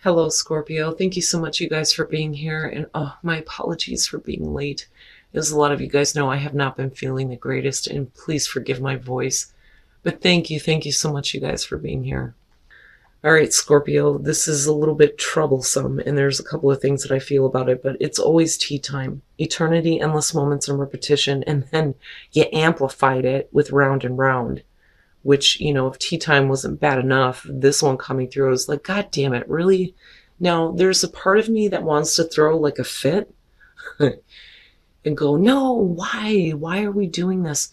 Hello, Scorpio. Thank you so much, you guys, for being here. And oh, my apologies for being late. As a lot of you guys know, I have not been feeling the greatest, and please forgive my voice. But thank you so much, you guys, for being here. All right, Scorpio, this is a little bit troublesome, and there's a couple of things that I feel about it, but it's always tea time. Eternity, endless moments, and repetition, and then you amplified it with round and round. Which, if tea time wasn't bad enough, this one coming through, I was like, God damn it, really? Now, there's a part of me that wants to throw like a fit and go, no, why? Why are we doing this?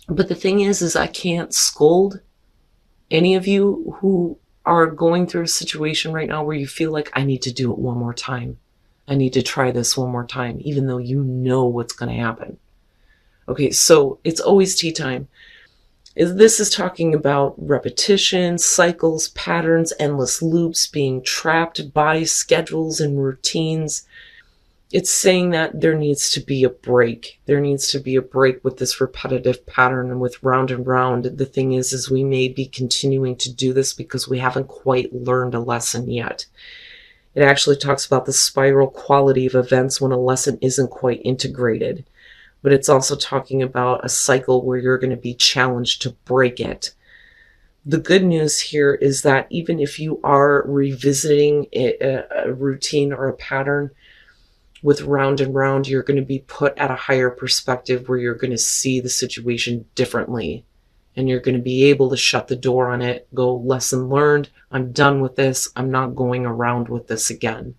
But the thing is I can't scold any of you who are going through a situation right now where you feel like I need to do it one more time. I need to try this one more time, even though you know what's going to happen. Okay, so it's always tea time. This is talking about repetition, cycles, patterns, endless loops, being trapped by schedules and routines. It's saying that there needs to be a break. There needs to be a break with this repetitive pattern and with round and round. The thing is we may be continuing to do this because we haven't quite learned a lesson yet. It actually talks about the spiral quality of events when a lesson isn't quite integrated. But it's also talking about a cycle where you're going to be challenged to break it. The good news here is that even if you are revisiting a routine or a pattern with round and round, you're going to be put at a higher perspective where you're going to see the situation differently. And you're going to be able to shut the door on it, go, lesson learned, I'm done with this, I'm not going around with this again.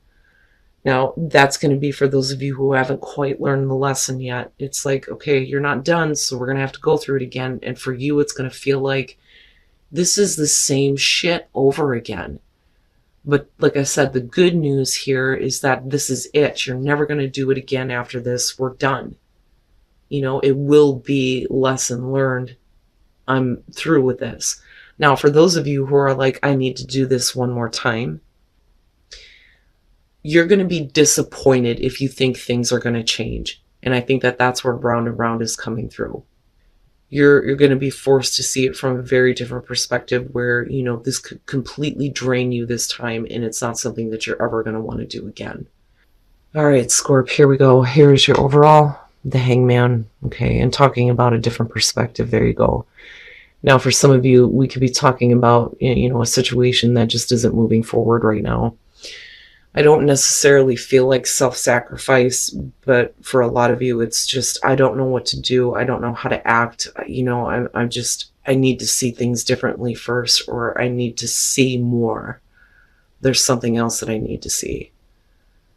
Now, that's going to be for those of you who haven't quite learned the lesson yet. It's like, okay, you're not done, so we're going to have to go through it again. And for you, it's going to feel like this is the same shit over again. But like I said, the good news here is that this is it. You're never going to do it again after this. We're done. It will be lesson learned. I'm through with this. Now, for those of you who are like, I need to do this one more time, you're going to be disappointed if you think things are going to change. And I think that that's where round and round is coming through. You're going to be forced to see it from a very different perspective where, this could completely drain you this time, and it's not something that you're ever going to want to do again. All right, Scorp, here we go. Here's your overall, the Hangman. Okay, and talking about a different perspective. There you go. Now, for some of you, we could be talking about, a situation that just isn't moving forward right now. I don't necessarily feel like self-sacrifice, but for a lot of you, it's just, I don't know what to do. I don't know how to act. I need to see things differently first, or I need to see more. There's something else that I need to see.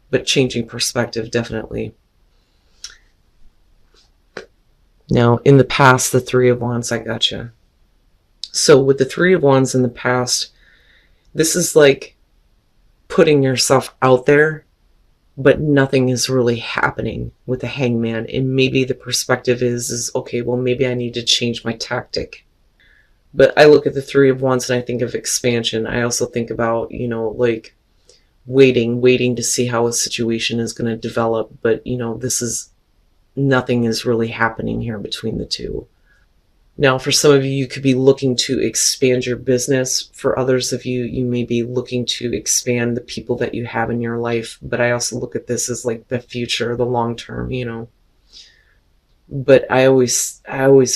But changing perspective, definitely. Now, in the past, the Three of Wands, I gotcha. So with the Three of Wands in the past, this is like putting yourself out there, but nothing is really happening with the Hangman. And maybe the perspective is okay, well, maybe I need to change my tactic. But I look at the Three of Wands and I think of expansion. I also think about, like waiting to see how a situation is going to develop. But, nothing is really happening here between the two. Now, for some of you, you could be looking to expand your business. For others of you, you may be looking to expand the people that you have in your life. But I also look at this as like the future, the long term, But I always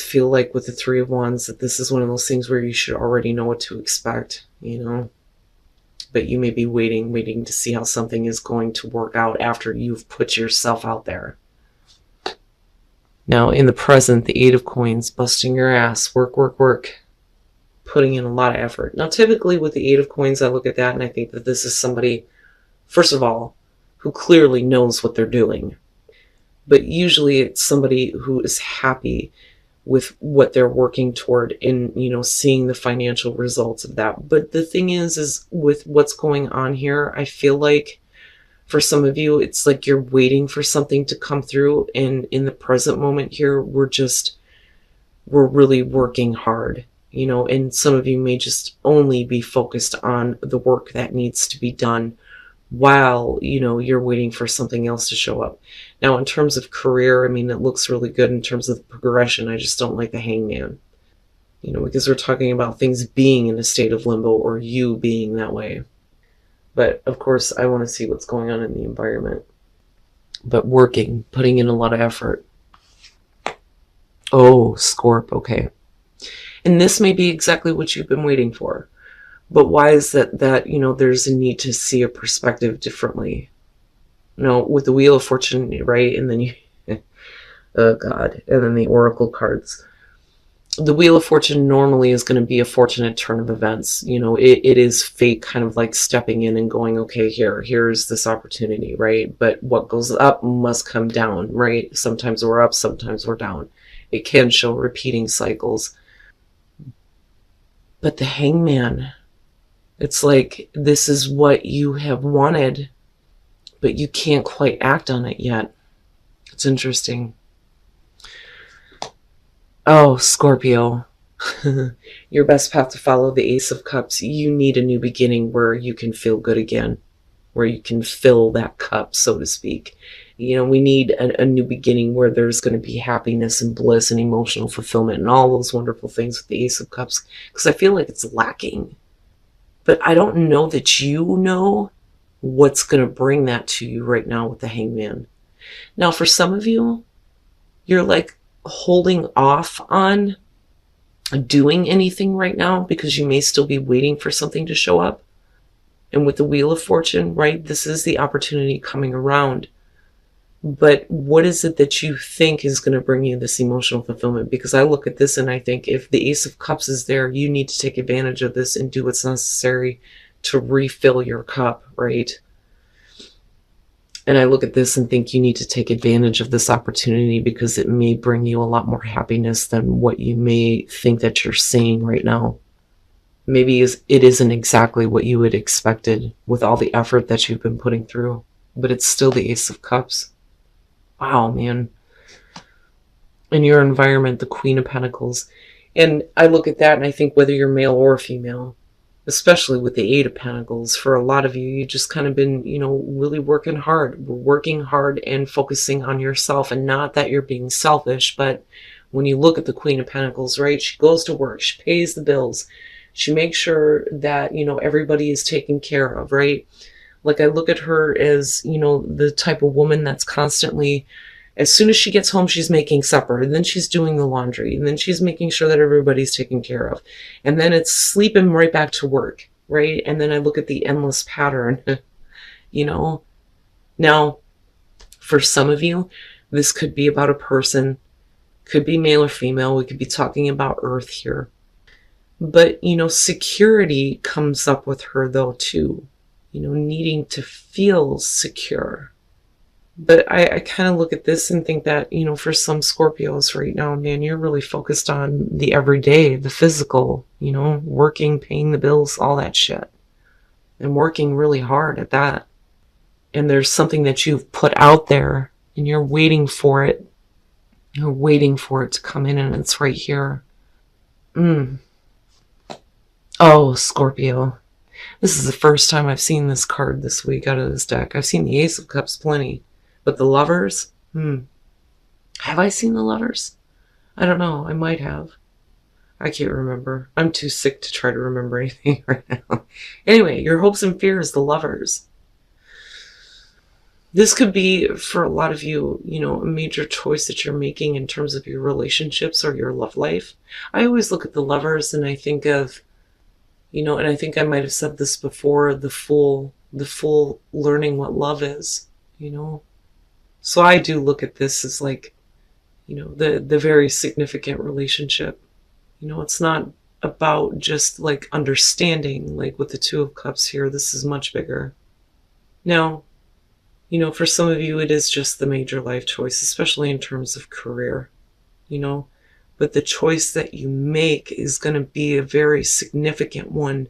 feel like with the Three of Wands that this is one of those things where you should already know what to expect, But you may be waiting to see how something is going to work out after you've put yourself out there. Now, in the present, the Eight of Coins, busting your ass, work, putting in a lot of effort. Now, typically with the Eight of Coins, I look at that and I think that this is somebody, first of all, who clearly knows what they're doing. But usually it's somebody who is happy with what they're working toward in, seeing the financial results of that. But the thing is with what's going on here, I feel like for some of you, it's like you're waiting for something to come through. And in the present moment here, we're really working hard, and some of you may just only be focused on the work that needs to be done while, you're waiting for something else to show up. Now, in terms of career, it looks really good in terms of the progression. I just don't like the Hangman, because we're talking about things being in a state of limbo or you being that way. But of course, I want to see what's going on in the environment. But working, putting in a lot of effort. Oh, Scorp, okay. And this may be exactly what you've been waiting for. But why is that there's a need to see a perspective differently? With the Wheel of Fortune, right? And then you, oh God, and then the Oracle cards. The Wheel of Fortune normally is going to be a fortunate turn of events. It is fate kind of like stepping in and going, okay, here's this opportunity, right? But what goes up must come down, right? Sometimes we're up, sometimes we're down. It can show repeating cycles. But the Hangman, it's like this is what you have wanted, but you can't quite act on it yet. It's interesting. Oh, Scorpio. Your best path to follow, the Ace of Cups. You need a new beginning where you can feel good again, where you can fill that cup, so to speak. We need a new beginning where there's going to be happiness and bliss and emotional fulfillment and all those wonderful things with the Ace of Cups, because I feel like it's lacking. But I don't know that you know what's going to bring that to you right now with the Hangman. Now, for some of you, you're like holding off on doing anything right now because you may still be waiting for something to show up. And with the Wheel of Fortune, right, this is the opportunity coming around. But what is it that you think is going to bring you this emotional fulfillment? Because I look at this and I think if the Ace of Cups is there, you need to take advantage of this and do what's necessary to refill your cup, right? And I look at this and think you need to take advantage of this opportunity because it may bring you a lot more happiness than what you may think that you're seeing right now. Maybe it isn't exactly what you had expected with all the effort that you've been putting through, but it's still the Ace of Cups. Wow, man. In your environment, the Queen of Pentacles. And I look at that and I think whether you're male or female, especially with the Eight of Pentacles, for a lot of you, you just kind of been, really working hard and focusing on yourself. And not that you're being selfish, but when you look at the Queen of Pentacles, right, she goes to work, she pays the bills, she makes sure that, everybody is taken care of, right? Like I look at her as, the type of woman that's constantly, as soon as she gets home, she's making supper, and then she's doing the laundry, and then she's making sure that everybody's taken care of. And then it's sleeping right back to work, right? And then I look at the endless pattern, Now, for some of you, this could be about a person, could be male or female. We could be talking about Earth here. But, security comes up with her though, too. Needing to feel secure. But I kind of look at this and think that, for some Scorpios right now, man, you're really focused on the everyday, the physical, working, paying the bills, all that shit. And working really hard at that. And there's something that you've put out there and you're waiting for it. You're waiting for it to come in and it's right here. Oh, Scorpio. This is the first time I've seen this card this week out of this deck. I've seen the Ace of Cups plenty. But the Lovers? Have I seen the Lovers? I don't know. I might have. I can't remember. I'm too sick to try to remember anything right now. Anyway, your hopes and fears, the Lovers. This could be, for a lot of you, a major choice that you're making in terms of your relationships or your love life. I always look at the Lovers and I think of, and I think I might have said this before, the Fool learning what love is, So I do look at this as like, the very significant relationship. It's not about just like understanding, like with the Two of Cups here. This is much bigger. Now, for some of you, it is just the major life choice, especially in terms of career, but the choice that you make is going to be a very significant one.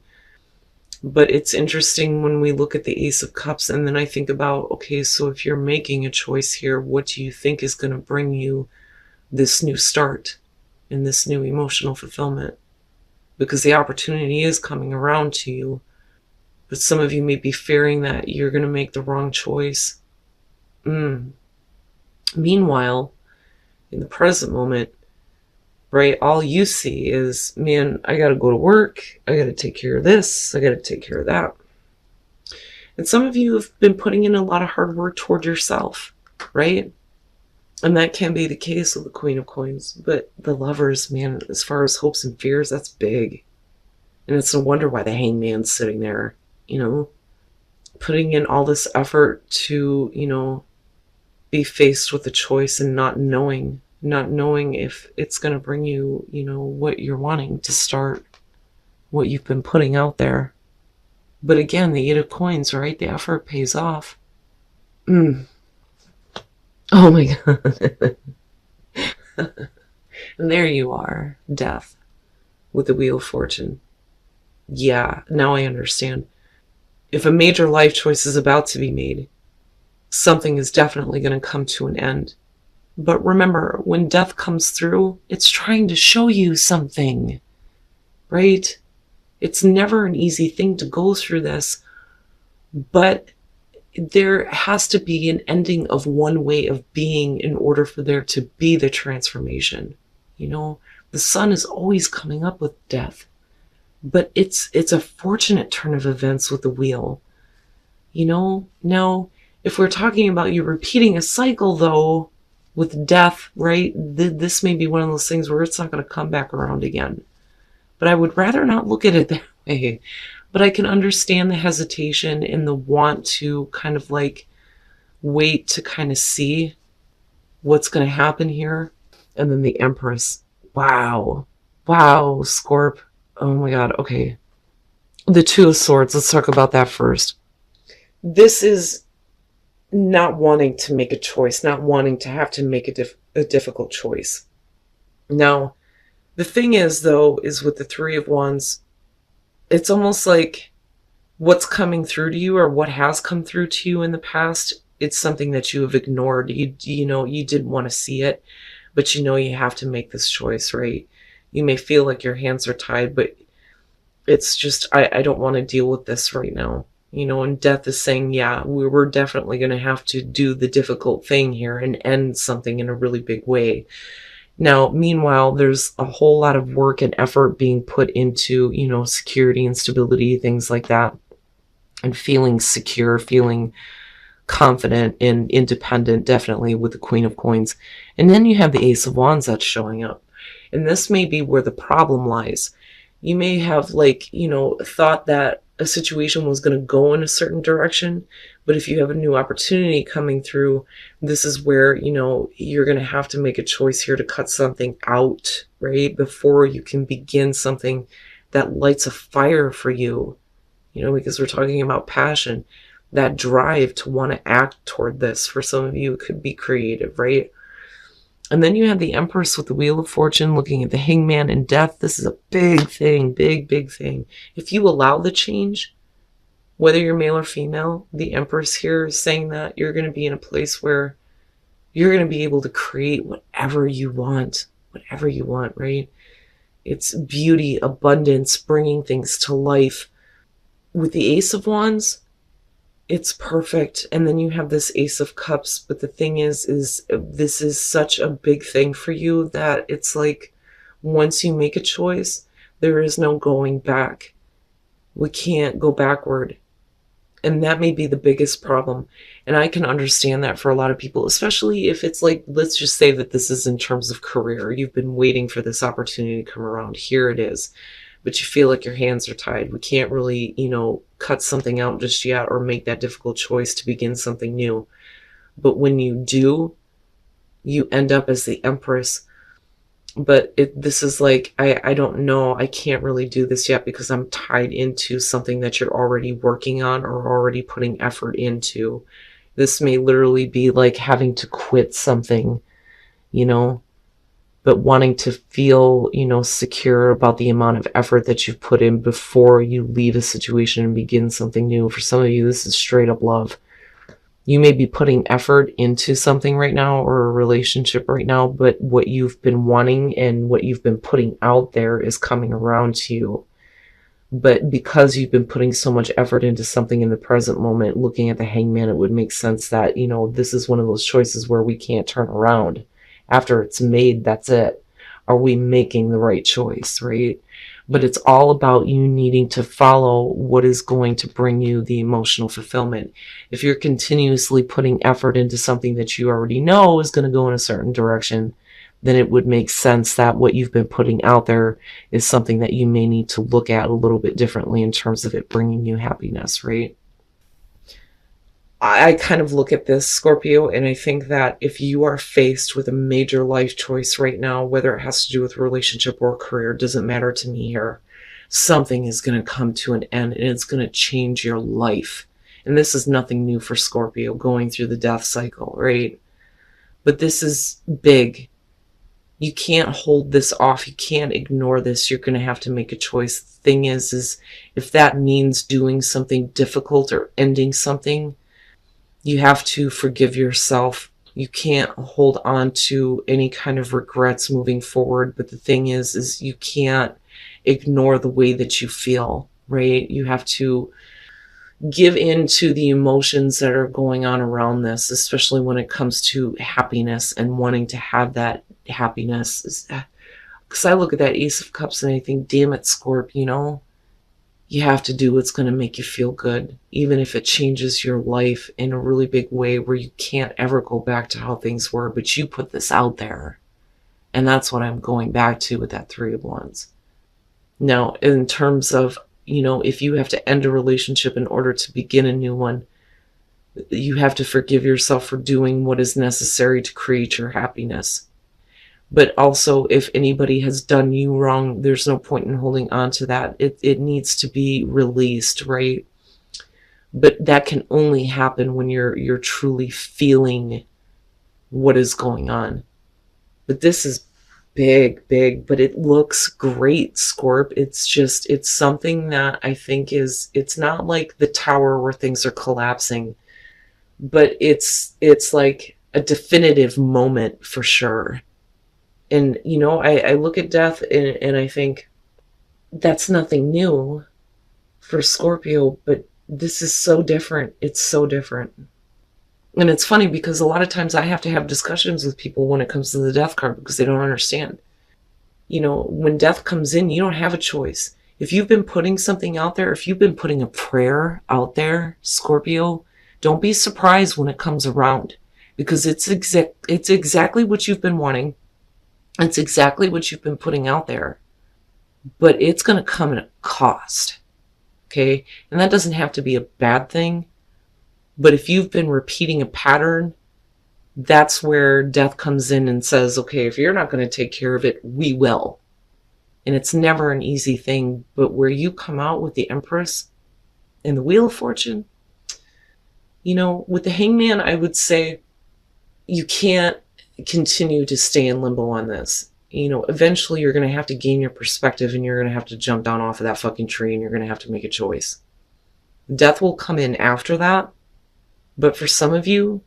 But it's interesting when we look at the Ace of Cups and then I think about, okay, so if you're making a choice here, what do you think is going to bring you this new start and this new emotional fulfillment? Because the opportunity is coming around to you, but some of you may be fearing that you're going to make the wrong choice. Meanwhile, in the present moment, right, all you see is, man, I got to go to work. I got to take care of this. I got to take care of that. And some of you have been putting in a lot of hard work toward yourself, right? And that can be the case with the Queen of Coins. But the Lovers, man, as far as hopes and fears, that's big. And it's no wonder why the Hangman's sitting there, you know, putting in all this effort to, you know, be faced with a choice and not knowing if it's going to bring you, you know, what you're wanting to start, what you've been putting out there. But again, the Eight of Coins, right? The effort pays off. Oh my God. And there you are, Death, with the Wheel of Fortune. Yeah, now I understand. If a major life choice is about to be made, something is definitely going to come to an end. But remember, when death comes through, it's trying to show you something, right? It's never an easy thing to go through this, but there has to be an ending of one way of being in order for there to be the transformation. You know, the sun is always coming up with death, but it's a fortunate turn of events with the wheel. You know, now, if we're talking about you repeating a cycle, though, with death, right, this may be one of those things where it's not going to come back around again. But I would rather not look at it that way. But I can understand the hesitation and the want to kind of like wait to kind of see what's going to happen here. And then the Empress. Wow. Wow, Scorp. Oh my God. Okay. The Two of Swords. Let's talk about that first. This is not wanting to make a choice, not wanting to have to make a difficult choice. Now, the thing is, though, is with the Three of Wands, it's almost like what's coming through to you or what has come through to you in the past, it's something that you have ignored. You know, you didn't want to see it, but you know you have to make this choice, right? You may feel like your hands are tied, but it's just, I don't want to deal with this right now. You know, and death is saying, yeah, we're definitely going to have to do the difficult thing here and end something in a really big way. Now, meanwhile, there's a whole lot of work and effort being put into, you know, security and stability, things like that, and feeling secure, feeling confident and independent, definitely with the Queen of Coins. And then you have the Ace of Wands that's showing up. And this may be where the problem lies. You may have, like, you know, thought that a situation was going to go in a certain direction, but if you have a new opportunity coming through, this is where, you know, you're going to have to make a choice here to cut something out, right? Before you can begin something that lights a fire for you, you know, because we're talking about passion, that drive to want to act toward this. For some of you, it could be creative, right? And then you have the Empress with the Wheel of Fortune looking at the Hangman and death. This is a big thing, big thing. If you allow the change, whether you're male or female, the Empress here is saying that you're going to be in a place where you're going to be able to create whatever you want, right? It's beauty, abundance, bringing things to life. With the Ace of Wands, it's perfect. And then you have this Ace of Cups. But the thing is this is such a big thing for you that it's like once you make a choice, there is no going back. We can't go backward. And that may be the biggest problem. And I can understand that for a lot of people, especially if it's like, let's just say that this is in terms of career. You've been waiting for this opportunity to come around. Here it is. But you feel like your hands are tied. We can't really, you know, cut something out just yet or make that difficult choice to begin something new. But when you do, you end up as the Empress. But this is like, I don't know, I can't really do this yet because I'm tied into something that you're already working on or already putting effort into. This may literally be like having to quit something, you know, but wanting to feel, you know, secure about the amount of effort that you've put in before you leave a situation and begin something new. For some of you, this is straight up love. You may be putting effort into something right now or a relationship right now, but what you've been wanting and what you've been putting out there is coming around to you. But because you've been putting so much effort into something in the present moment, looking at the Hangman, it would make sense that, you know, this is one of those choices where we can't turn around. After it's made, that's it. Are we making the right choice, right? but it's all about you needing to follow what is going to bring you the emotional fulfillment. If you're continuously putting effort into something that you already know is going to go in a certain direction, then it would make sense that what you've been putting out there is something that you may need to look at a little bit differently in terms of it bringing you happiness, right? I kind of look at this, Scorpio, and I think that if you are faced with a major life choice right now, whether it has to do with relationship or career, doesn't matter to me here. Something is going to come to an end and it's going to change your life. And this is nothing new for Scorpio going through the death cycle, right? But this is big. You can't hold this off. You can't ignore this. You're going to have to make a choice. The thing is if that means doing something difficult or ending something, you have to forgive yourself. You can't hold on to any kind of regrets moving forward. But the thing is you can't ignore the way that you feel, right? You have to give in to the emotions that are going on around this, especially when it comes to happiness and wanting to have that happiness. Because I look at that Ace of Cups and I think, damn it, Scorp, you have to do what's going to make you feel good, even if it changes your life in a really big way where you can't ever go back to how things were, but you put this out there. And that's what I'm going back to with that Three of Wands. Now, in terms of, if you have to end a relationship in order to begin a new one, you have to forgive yourself for doing what is necessary to create your happiness. But also, if anybody has done you wrong, there's no point in holding on to that. It needs to be released, right? But that can only happen when you're truly feeling what is going on. But this is big, but it looks great, Scorp. It's something that I think it's not like the tower where things are collapsing, but it's like a definitive moment for sure. And, I look at death and I think that's nothing new for Scorpio, but this is so different. It's so different. And it's funny because a lot of times I have to have discussions with people when it comes to the death card because they don't understand. When death comes in, you don't have a choice. If you've been putting something out there, if you've been putting a prayer out there, Scorpio, don't be surprised when it comes around because it's exactly what you've been wanting. It's exactly what you've been putting out there, but it's going to come at a cost. Okay. And that doesn't have to be a bad thing, but if you've been repeating a pattern, that's where death comes in and says, okay, if you're not going to take care of it, we will. And it's never an easy thing, but where you come out with the Empress and the Wheel of Fortune, with the Hangman, I would say you can't continue to stay in limbo on this. Eventually you're going to have to gain your perspective and you're going to have to jump down off of that fucking tree and you're going to have to make a choice. Death will come in after that. But for some of you,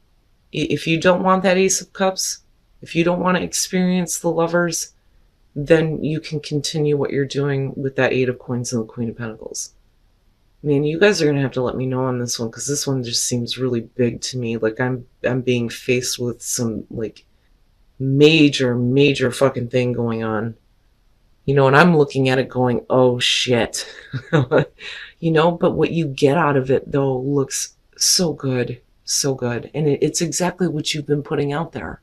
if you don't want that Ace of Cups, if you don't want to experience the Lovers, then you can continue what you're doing with that Eight of Coins and the Queen of Pentacles. Man, you guys are going to have to let me know on this one because this one just seems really big to me. Like I'm being faced with some like major fucking thing going on. And I'm looking at it going, oh shit. But what you get out of it though looks so good. So good. And it's exactly what you've been putting out there.